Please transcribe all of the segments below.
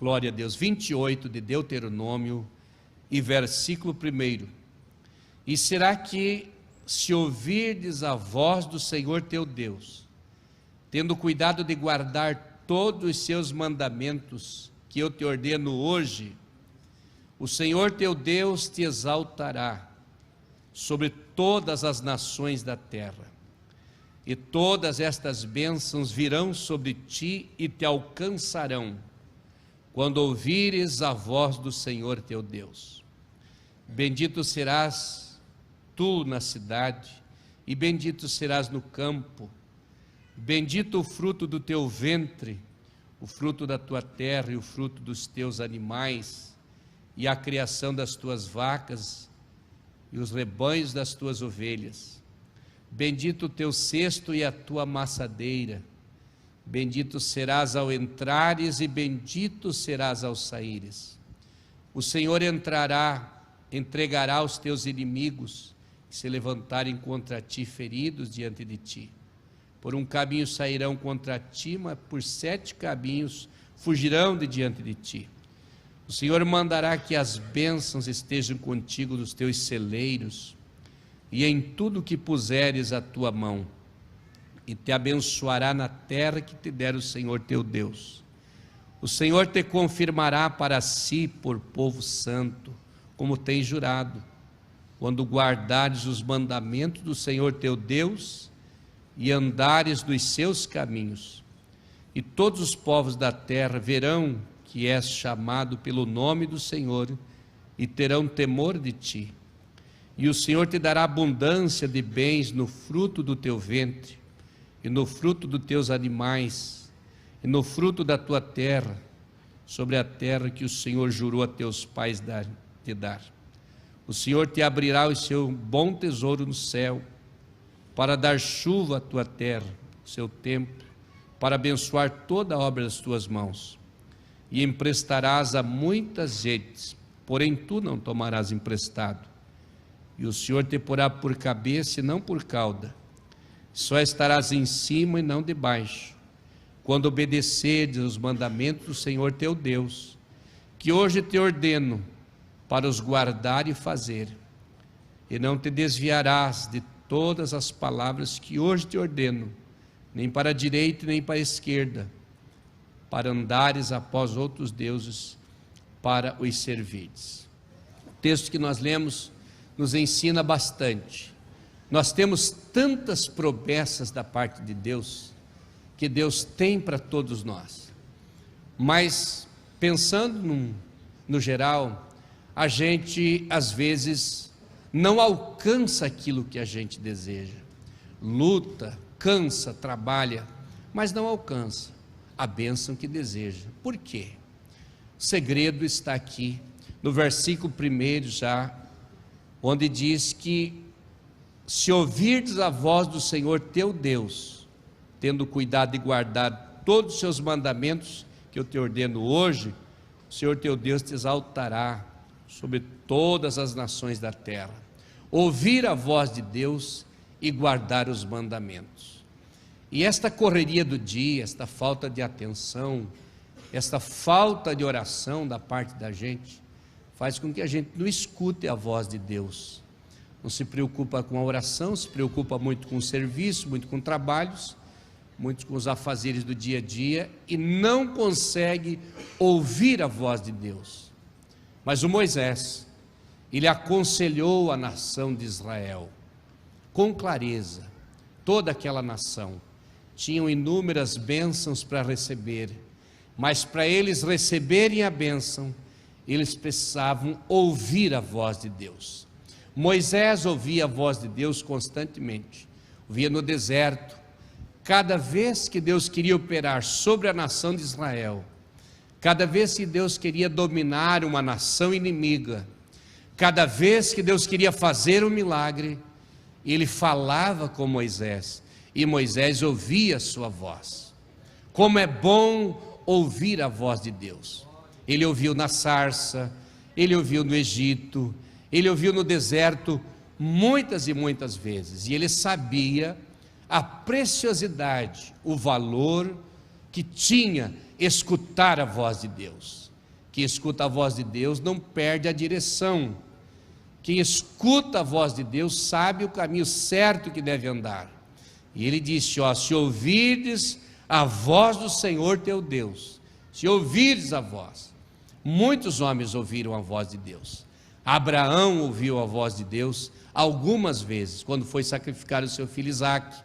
Glória a Deus. 28 de Deuteronômio e versículo 1. E será que, se ouvirdes a voz do Senhor teu Deus, tendo cuidado de guardar todos os seus mandamentos que eu te ordeno hoje, o Senhor teu Deus te exaltará sobre todas as nações da terra, e todas estas bênçãos virão sobre ti e te alcançarão, quando ouvires a voz do Senhor teu Deus. Bendito serás tu na cidade, e bendito serás no campo. Bendito o fruto do teu ventre, o fruto da tua terra e o fruto dos teus animais, e a criação das tuas vacas e os rebanhos das tuas ovelhas. Bendito o teu cesto e a tua amassadeira. Bendito serás ao entrares e bendito serás ao saíres. O Senhor entregará os teus inimigos, que se levantarem contra ti feridos diante de ti. Por um caminho sairão contra ti, mas por 7 caminhos fugirão de diante de ti. O Senhor mandará que as bênçãos estejam contigo nos teus celeiros, e em tudo que puseres a tua mão, e te abençoará na terra que te der o Senhor teu Deus. O Senhor te confirmará para si por povo santo, como tem jurado, quando guardares os mandamentos do Senhor teu Deus e andares dos seus caminhos. E todos os povos da terra verão que és chamado pelo nome do Senhor e terão temor de ti. E o Senhor te dará abundância de bens no fruto do teu ventre, e no fruto dos teus animais, e no fruto da tua terra, sobre a terra que o Senhor jurou a teus pais te dar. O Senhor te abrirá o seu bom tesouro no céu, para dar chuva à tua terra, seu templo, para abençoar toda a obra das tuas mãos. E emprestarás a muitas gentes, porém tu não tomarás emprestado. E o Senhor te porá por cabeça e não por cauda. Só estarás em cima e não debaixo, quando obedeceres os mandamentos do Senhor teu Deus, que hoje te ordeno, para os guardar e fazer. E não te desviarás de todas as palavras que hoje te ordeno, nem para a direita nem para a esquerda, para andares após outros deuses, para os servires. O texto que nós lemos nos ensina bastante. Nós temos tantas promessas da parte de Deus, que Deus tem para todos nós, mas pensando no geral, a gente às vezes não alcança aquilo que a gente deseja, luta, cansa, trabalha, mas não alcança a bênção que deseja. Por quê? O segredo está aqui, no versículo 1 já, onde diz que se ouvirdes a voz do Senhor teu Deus, tendo cuidado de guardar todos os seus mandamentos que eu te ordeno hoje, o Senhor teu Deus te exaltará sobre todas as nações da terra. Ouvir a voz de Deus e guardar os mandamentos. E esta correria do dia, esta falta de atenção, esta falta de oração da parte da gente, faz com que a gente não escute a voz de Deus. Não se preocupa com a oração, se preocupa muito com o serviço, muito com trabalhos, muito com os afazeres do dia a dia, e não consegue ouvir a voz de Deus. Mas o Moisés, ele aconselhou a nação de Israel, com clareza. Toda aquela nação tinham inúmeras bênçãos para receber, mas para eles receberem a bênção, eles precisavam ouvir a voz de Deus. Moisés ouvia a voz de Deus constantemente, ouvia no deserto. Cada vez que Deus queria operar sobre a nação de Israel, cada vez que Deus queria dominar uma nação inimiga, cada vez que Deus queria fazer um milagre, ele falava com Moisés, e Moisés ouvia a sua voz. Como é bom ouvir a voz de Deus. Ele ouviu na sarça, ele ouviu no Egito, ele ouviu no deserto muitas e muitas vezes, e ele sabia a preciosidade, o valor que tinha escutar a voz de Deus. Quem escuta a voz de Deus não perde a direção. Quem escuta a voz de Deus sabe o caminho certo que deve andar. E ele disse, se ouvirdes a voz do Senhor teu Deus, se ouvirdes a voz. Muitos homens ouviram a voz de Deus. Abraão ouviu a voz de Deus algumas vezes, quando foi sacrificar o seu filho Isaque,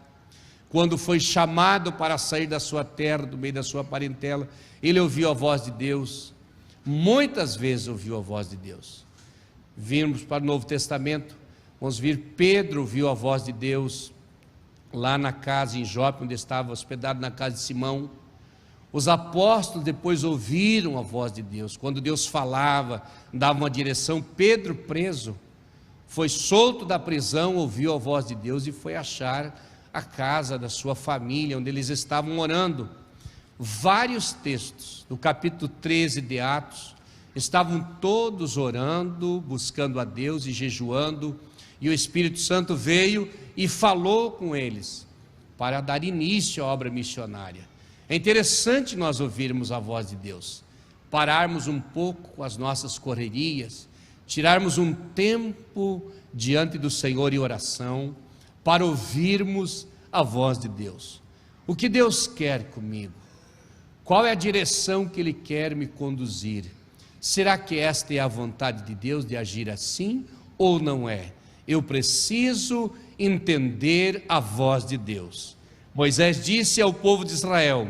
quando foi chamado para sair da sua terra, do meio da sua parentela, ele ouviu a voz de Deus. Muitas vezes ouviu a voz de Deus. Vimos para o Novo Testamento, vamos ver, Pedro ouviu a voz de Deus lá na casa em Jope, onde estava hospedado na casa de Simão. Os apóstolos depois ouviram a voz de Deus, quando Deus falava, dava uma direção. Pedro, preso, foi solto da prisão, ouviu a voz de Deus e foi achar a casa da sua família, onde eles estavam orando. Vários textos do capítulo 13 de Atos, estavam todos orando, buscando a Deus e jejuando, e o Espírito Santo veio e falou com eles, para dar início à obra missionária. É interessante nós ouvirmos a voz de Deus, pararmos um pouco com as nossas correrias, tirarmos um tempo diante do Senhor em oração, para ouvirmos a voz de Deus. O que Deus quer comigo? Qual é a direção que Ele quer me conduzir? Será que esta é a vontade de Deus de agir assim ou não é? Eu preciso entender a voz de Deus. Moisés disse ao povo de Israel: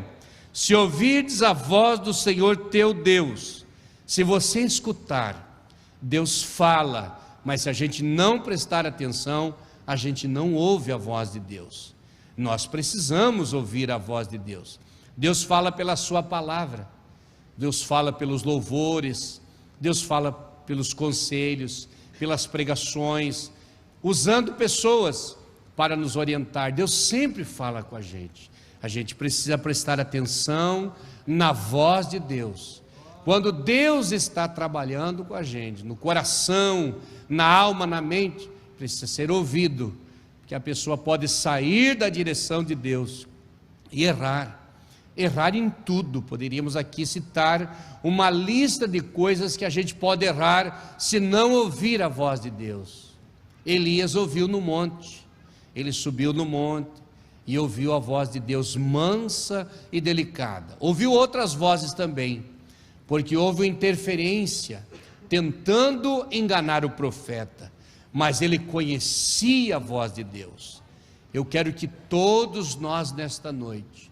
se ouvirdes a voz do Senhor teu Deus, se você escutar, Deus fala, mas se a gente não prestar atenção, a gente não ouve a voz de Deus. Nós precisamos ouvir a voz de Deus. Deus fala pela sua palavra, Deus fala pelos louvores, Deus fala pelos conselhos, pelas pregações, usando pessoas para nos orientar. Deus sempre fala com a gente precisa prestar atenção na voz de Deus. Quando Deus está trabalhando com a gente, no coração, na alma, na mente, precisa ser ouvido, porque a pessoa pode sair da direção de Deus e errar em tudo. Poderíamos aqui citar uma lista de coisas que a gente pode errar se não ouvir a voz de Deus. Elias ouviu no monte, ele subiu no monte e ouviu a voz de Deus mansa e delicada. Ouviu outras vozes também, porque houve interferência, tentando enganar o profeta, mas ele conhecia a voz de Deus. Eu quero que todos nós nesta noite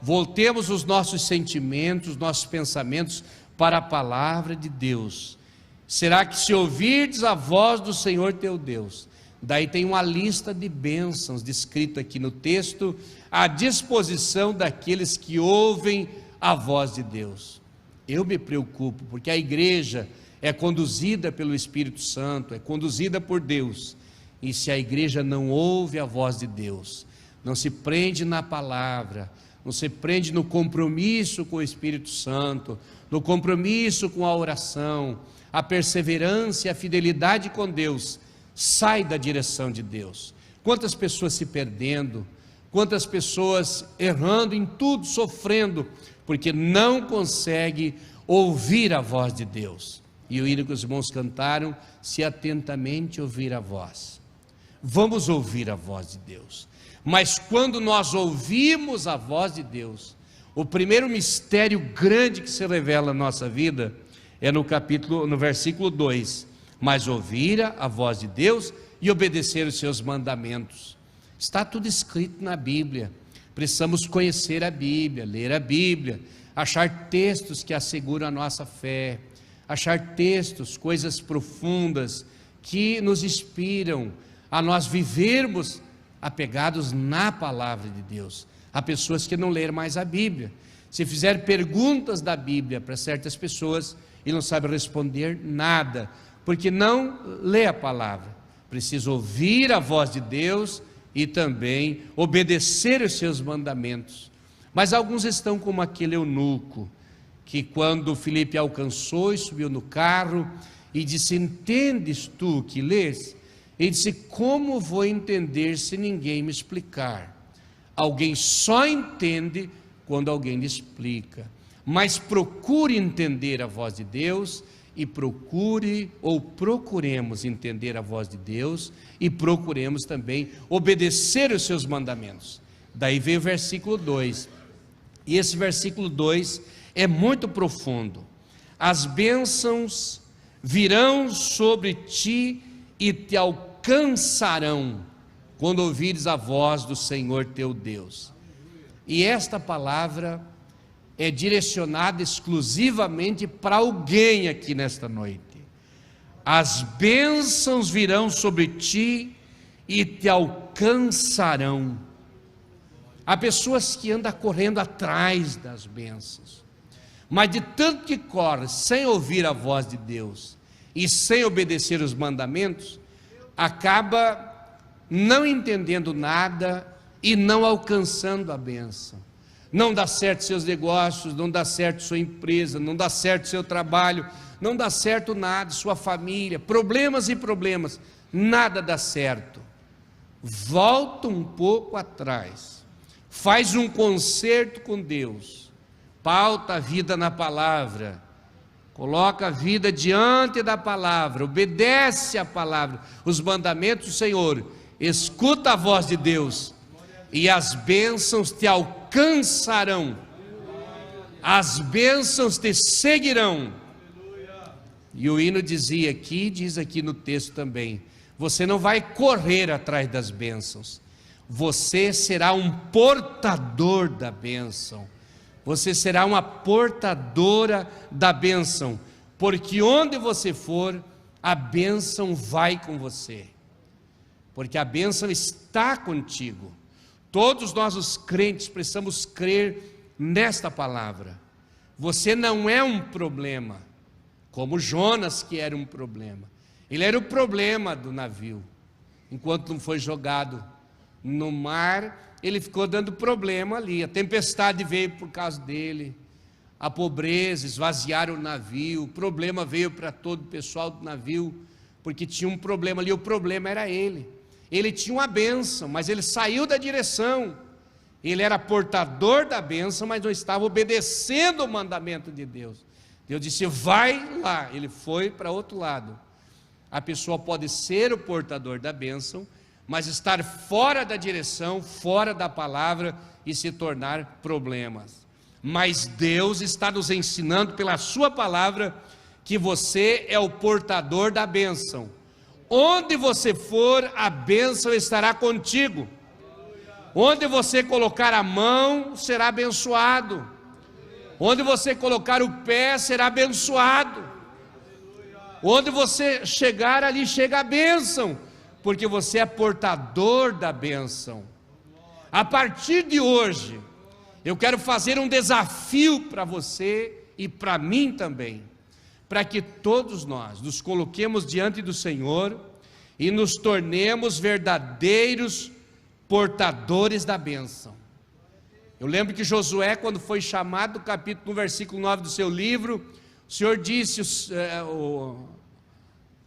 voltemos os nossos sentimentos, nossos pensamentos para a palavra de Deus. Será que se ouvirdes a voz do Senhor teu Deus, daí tem uma lista de bênçãos descrito aqui no texto, à disposição daqueles que ouvem a voz de Deus. Eu me preocupo, porque a igreja é conduzida pelo Espírito Santo, é conduzida por Deus, e se a igreja não ouve a voz de Deus, não se prende na palavra, não se prende no compromisso com o Espírito Santo, no compromisso com a oração, a perseverança e a fidelidade com Deus, sai da direção de Deus. Quantas pessoas se perdendo, quantas pessoas errando em tudo, sofrendo, porque não consegue ouvir a voz de Deus. E o hino que os irmãos cantaram, se atentamente ouvir a voz. Vamos ouvir a voz de Deus. Mas quando nós ouvimos a voz de Deus, o primeiro mistério grande que se revela na nossa vida é no versículo 2, mas ouvir a voz de Deus e obedecer os seus mandamentos. Está tudo escrito na Bíblia, precisamos conhecer a Bíblia, ler a Bíblia, achar textos que asseguram a nossa fé, achar textos, coisas profundas que nos inspiram a nós vivermos apegados na palavra de Deus. Há pessoas que não leram mais a Bíblia. Se fizer perguntas da Bíblia para certas pessoas, e não sabe responder nada, porque não lê a palavra. Precisa ouvir a voz de Deus e também obedecer os seus mandamentos. Mas alguns estão como aquele eunuco, que quando Filipe alcançou e subiu no carro, e disse: entendes tu o que lês? Ele disse: como vou entender se ninguém me explicar? Alguém só entende quando alguém lhe explica. mas procure entender a voz de Deus e procuremos entender a voz de Deus e procuremos também obedecer os seus mandamentos. Daí veio o versículo 2, e esse versículo 2 é muito profundo. As bênçãos virão sobre ti e te alcançarão quando ouvires a voz do Senhor teu Deus. E esta palavra é direcionada exclusivamente para alguém aqui nesta noite. As bênçãos virão sobre ti e te alcançarão. Há pessoas que andam correndo atrás das bênçãos, mas de tanto que corre sem ouvir a voz de Deus e sem obedecer os mandamentos, acaba não entendendo nada e não alcançando a bênção. Não dá certo seus negócios, não dá certo sua empresa, não dá certo seu trabalho, não dá certo nada, sua família, problemas e problemas, nada dá certo. Volta um pouco atrás, faz um concerto com Deus, pauta a vida na palavra, coloca a vida diante da palavra, obedece a palavra, os mandamentos do Senhor, escuta a voz de Deus, e as bênçãos te alcançarão, as bênçãos te seguirão. E o hino dizia aqui, diz aqui no texto também, você não vai correr atrás das bênçãos, você será um portador da bênção, você será uma portadora da bênção, porque onde você for, a bênção vai com você, porque a bênção está contigo. Todos nós os crentes precisamos crer nesta palavra. Você não é um problema, como Jonas, que era um problema. Ele era o problema do navio. Enquanto não foi jogado no mar, ele ficou dando problema ali. A tempestade veio por causa dele, a pobreza, esvaziaram o navio, o problema veio para todo o pessoal do navio, porque tinha um problema ali, o problema era ele. Ele tinha uma bênção, mas ele saiu da direção. Ele era portador da bênção, mas não estava obedecendo o mandamento de Deus. Deus disse, vai lá. Ele foi para outro lado. A pessoa pode ser o portador da bênção, mas estar fora da direção, fora da palavra e se tornar problemas. Mas Deus está nos ensinando pela sua palavra que você é o portador da bênção. Onde você for, a bênção estará contigo. Onde você colocar a mão, será abençoado. Onde você colocar o pé, será abençoado. Onde você chegar, ali chega a bênção, porque você é portador da bênção. A partir de hoje, eu quero fazer um desafio para você e para mim também, para que todos nós nos coloquemos diante do Senhor e nos tornemos verdadeiros portadores da bênção. Eu lembro que Josué, quando foi chamado, no capítulo 1, versículo 9 do seu livro, o Senhor disse,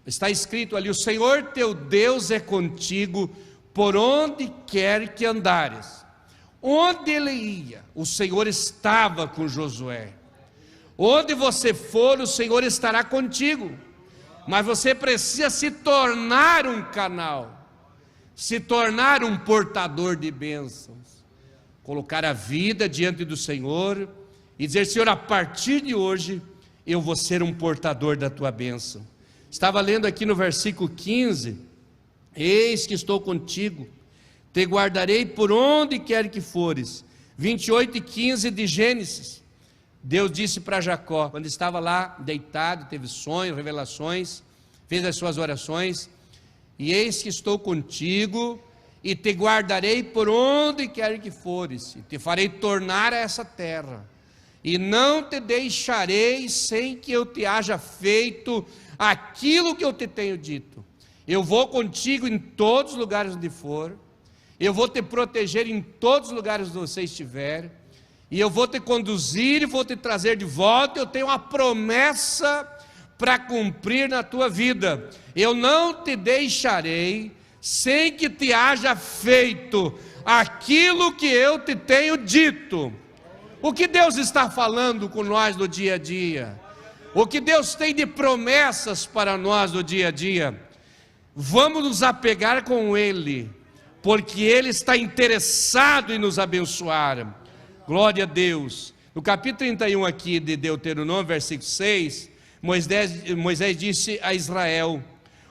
está escrito ali, o Senhor teu Deus é contigo por onde quer que andares. Onde ele ia, o Senhor estava com Josué. Onde você for, o Senhor estará contigo, mas você precisa se tornar um canal, se tornar um portador de bênçãos, colocar a vida diante do Senhor e dizer, Senhor, a partir de hoje, eu vou ser um portador da tua bênção. Estava lendo aqui no versículo 15, eis que estou contigo, te guardarei por onde quer que fores. 28 e 15 de Gênesis. Deus disse para Jacó, quando estava lá deitado, teve sonhos, revelações, fez as suas orações, e eis que estou contigo, e te guardarei por onde quer que fores, e te farei tornar a essa terra, e não te deixarei sem que eu te haja feito aquilo que eu te tenho dito. Eu vou contigo em todos os lugares onde for, eu vou te proteger em todos os lugares onde você estiver, e eu vou te conduzir e vou te trazer de volta. Eu tenho uma promessa para cumprir na tua vida. Eu não te deixarei sem que te haja feito aquilo que eu te tenho dito. O que Deus está falando com nós no dia a dia? O que Deus tem de promessas para nós no dia a dia? Vamos nos apegar com Ele, porque Ele está interessado em nos abençoar. Glória a Deus. No capítulo 31 aqui de Deuteronômio, versículo 6, Moisés disse a Israel: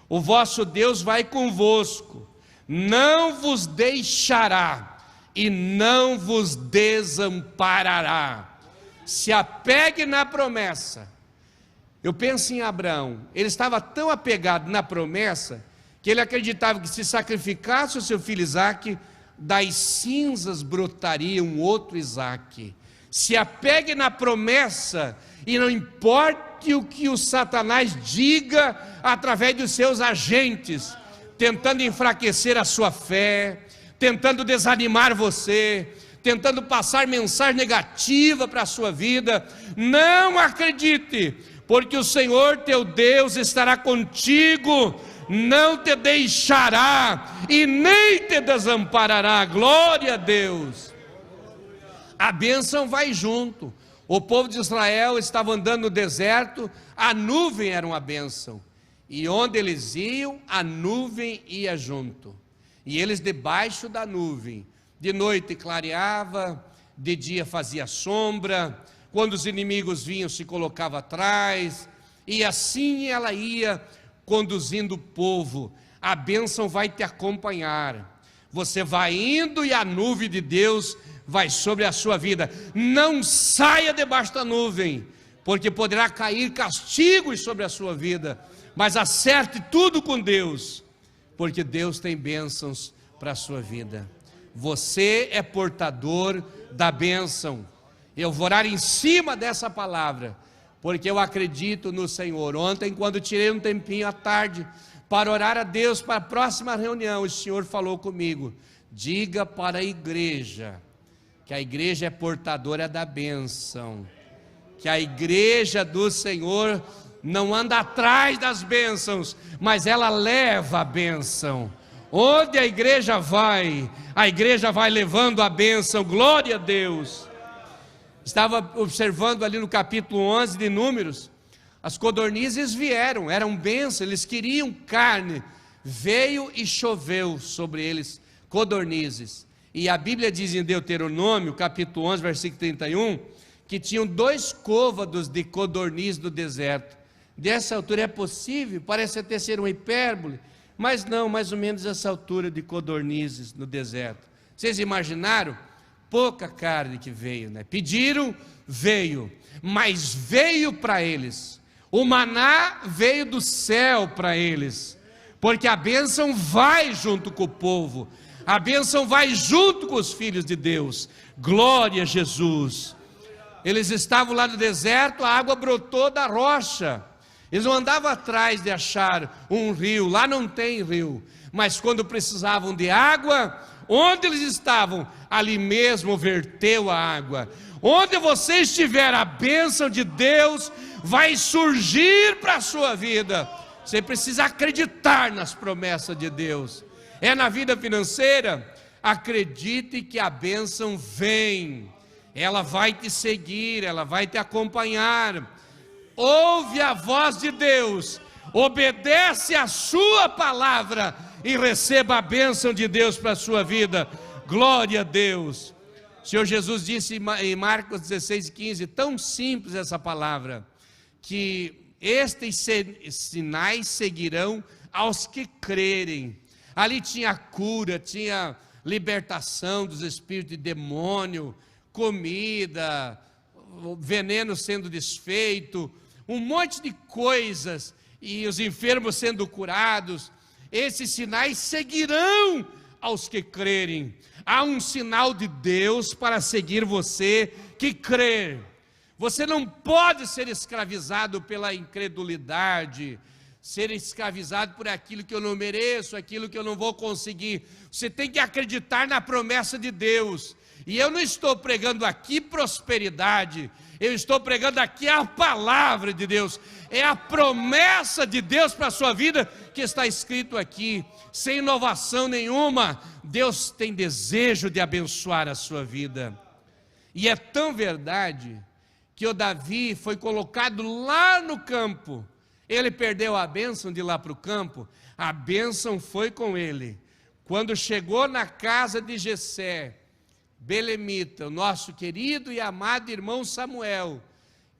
o vosso Deus vai convosco, não vos deixará e não vos desamparará. Se apegue na promessa. Eu penso em Abraão, ele estava tão apegado na promessa, que ele acreditava que se sacrificasse o seu filho Isaque, das cinzas brotaria um outro Isaque. Se apegue na promessa, e não importe o que o Satanás diga, através dos seus agentes, tentando enfraquecer a sua fé, tentando desanimar você, tentando passar mensagem negativa para a sua vida. Não acredite, porque o Senhor teu Deus estará contigo, não te deixará e nem te desamparará. Glória a Deus. A bênção vai junto. O povo de Israel estava andando no deserto, a nuvem era uma bênção, e onde eles iam, a nuvem ia junto, e eles debaixo da nuvem, de noite clareava, de dia fazia sombra, quando os inimigos vinham se colocava atrás, e assim ela ia conduzindo o povo. A bênção vai te acompanhar, você vai indo e a nuvem de Deus vai sobre a sua vida. Não saia debaixo da nuvem, porque poderá cair castigos sobre a sua vida, mas acerte tudo com Deus, porque Deus tem bênçãos para a sua vida. Você é portador da bênção. Eu vou orar em cima dessa palavra, porque eu acredito no Senhor. Ontem, quando tirei um tempinho à tarde para orar a Deus para a próxima reunião, o Senhor falou comigo: diga para a igreja que a igreja é portadora da bênção, que a igreja do Senhor não anda atrás das bênçãos, mas ela leva a bênção. Onde a igreja vai levando a bênção. Glória a Deus. Estava observando ali no capítulo 11 de Números, as codornizes vieram, eram bênção, eles queriam carne, veio e choveu sobre eles codornizes. E a Bíblia diz em Deuteronômio, capítulo 11, versículo 31, que tinham 2 côvados de codorniz do deserto. Dessa altura é possível, parece até ser uma hipérbole, mas não, mais ou menos essa altura de codornizes no deserto. Vocês imaginaram? Pouca carne que veio, né? Pediram, veio, mas veio para eles. O maná veio do céu para eles, porque a bênção vai junto com o povo, a bênção vai junto com os filhos de Deus. Glória a Jesus. Eles estavam lá no deserto, a água brotou da rocha. Eles não andavam atrás de achar um rio, lá não tem rio, mas quando precisavam de água, onde eles estavam, ali mesmo verteu a água. Onde você estiver, a bênção de Deus vai surgir para a sua vida. Você precisa acreditar nas promessas de Deus. É na vida financeira, acredite que a bênção vem, ela vai te seguir, ela vai te acompanhar. Ouve a voz de Deus, obedece a sua palavra e receba a bênção de Deus para a sua vida. Glória a Deus. O Senhor Jesus disse em Marcos 16:15, tão simples essa palavra, que estes sinais seguirão aos que crerem. Ali tinha cura, tinha libertação dos espíritos de demônio, comida, veneno sendo desfeito, um monte de coisas, e os enfermos sendo curados. Esses sinais seguirão aos que crerem. Há um sinal de Deus para seguir você que crer. Você não pode ser escravizado pela incredulidade, ser escravizado por aquilo que eu não mereço, aquilo que eu não vou conseguir. Você tem que acreditar na promessa de Deus. E eu não estou pregando aqui prosperidade, eu estou pregando aqui a palavra de Deus. É a promessa de Deus para a sua vida que está escrito aqui, sem inovação nenhuma. Deus tem desejo de abençoar a sua vida. E é tão verdade que o Davi foi colocado lá no campo. Ele perdeu a bênção de ir lá para o campo, a bênção foi com ele. Quando chegou na casa de Jessé, belemita, o nosso querido e amado irmão Samuel,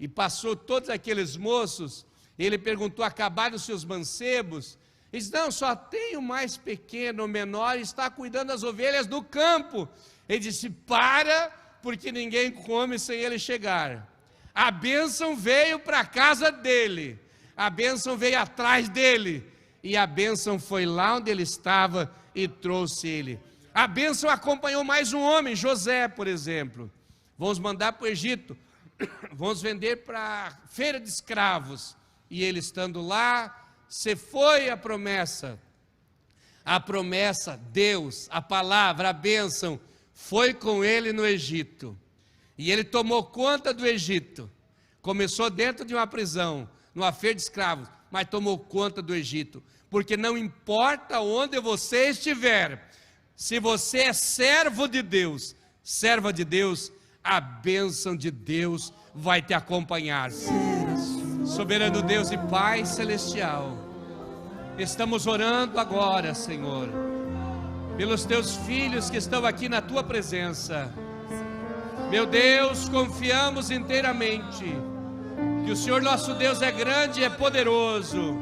e passou todos aqueles moços, ele perguntou: acabaram os seus mancebos? Ele disse: não, só tem o mais pequeno, o menor, está cuidando das ovelhas do campo. Ele disse: para, porque ninguém come sem ele chegar. A bênção veio para a casa dele, a bênção veio atrás dele, e a bênção foi lá onde ele estava e trouxe ele. A bênção acompanhou mais um homem, José, por exemplo. Vamos mandar para o Egito, vamos vender para a feira de escravos. E ele estando lá, se foi a promessa, Deus, a palavra, a bênção, foi com ele no Egito. E ele tomou conta do Egito. Começou dentro de uma prisão, numa feira de escravos, mas tomou conta do Egito. Porque não importa onde você estiver, se você é servo de Deus, serva de Deus, a bênção de Deus vai te acompanhar. Soberano Deus e Pai celestial, estamos orando agora, Senhor, pelos teus filhos que estão aqui na tua presença. Meu Deus, confiamos inteiramente que o Senhor nosso Deus é grande e é poderoso,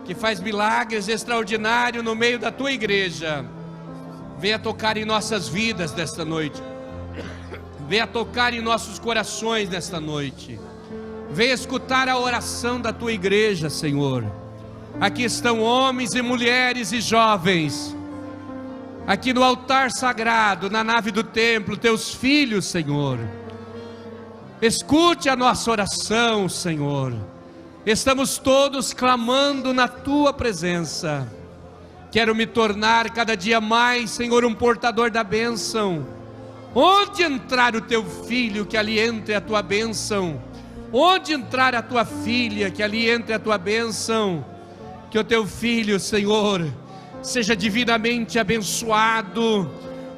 que faz milagres extraordinários no meio da tua igreja. Venha tocar em nossas vidas nesta noite, venha tocar em nossos corações nesta noite, venha escutar a oração da tua igreja, Senhor. Aqui estão homens e mulheres e jovens, aqui no altar sagrado, na nave do templo, teus filhos, Senhor. Escute a nossa oração, Senhor. Estamos todos clamando na tua presença. Quero me tornar cada dia mais, Senhor, um portador da bênção. Onde entrar o teu filho, que ali entre a tua bênção. Onde entrar a tua filha, que ali entre a tua bênção. Que o teu filho, Senhor, seja divinamente abençoado,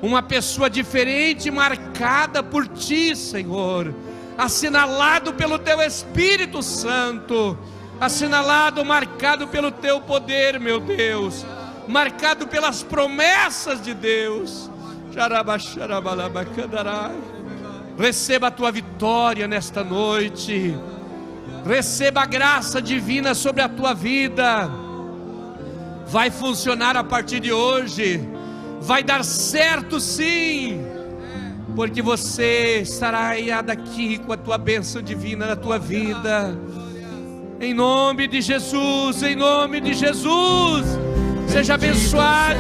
uma pessoa diferente, marcada por ti, Senhor, assinalado pelo teu Espírito Santo, assinalado, marcado pelo teu poder, meu Deus, marcado pelas promessas de Deus. Receba a tua vitória nesta noite, receba a graça divina sobre a tua vida. Vai funcionar a partir de hoje, vai dar certo sim, porque você estará daqui com a tua bênção divina na tua vida. Em nome de Jesus, em nome de Jesus, seja abençoado.